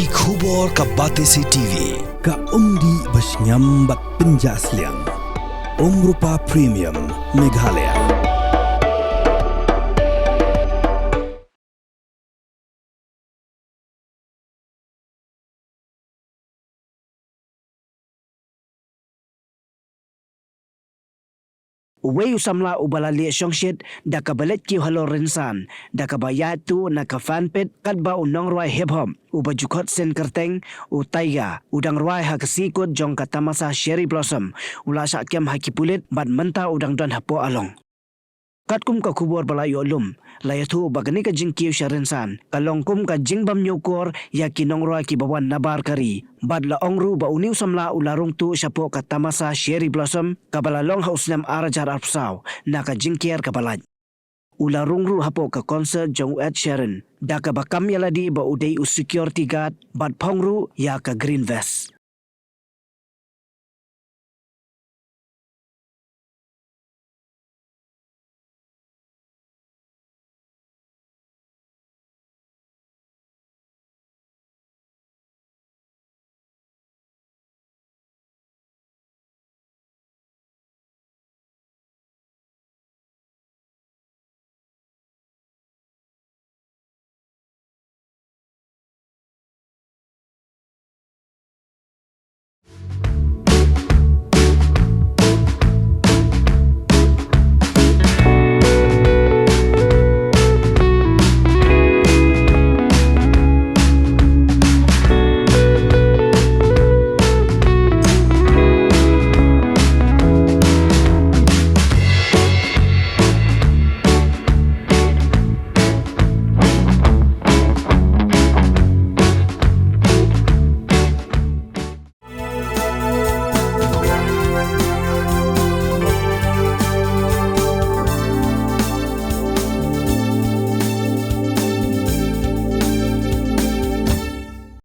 Ki khubor ka Batesi TV. Ka umdi basnyam bak penjaslian. Rupa Premium Meghalaya. Uwei Samla ubalali Shongshit da kabalet Kiew halo Rynsan da kabaya tu na ka fanpet kadba unong Rwai hip hop ubajukot sen kerteng u Tyga udang Rwai ha kasikut jong katamasa cherry blossom ula sakyam hakipulit bad menta udang don hapo along. Katkum ka kubor balayo lum layatu bagani ka jing Kiew sha Rynsan kalongkum ka jing bam nyukor ya kinong Rwai ki bawan nabar kari bad la ongru ba uniu Samla ularung tu syapo ka tamasa cherry blossom kabalalong hausnam arajar arpsaw na ka jing kier kabalaj ularung ru hapo ka concert jong Ed Sheeran da ka bakam yaladi ba udai u security guard bad pongru ya ka green vest.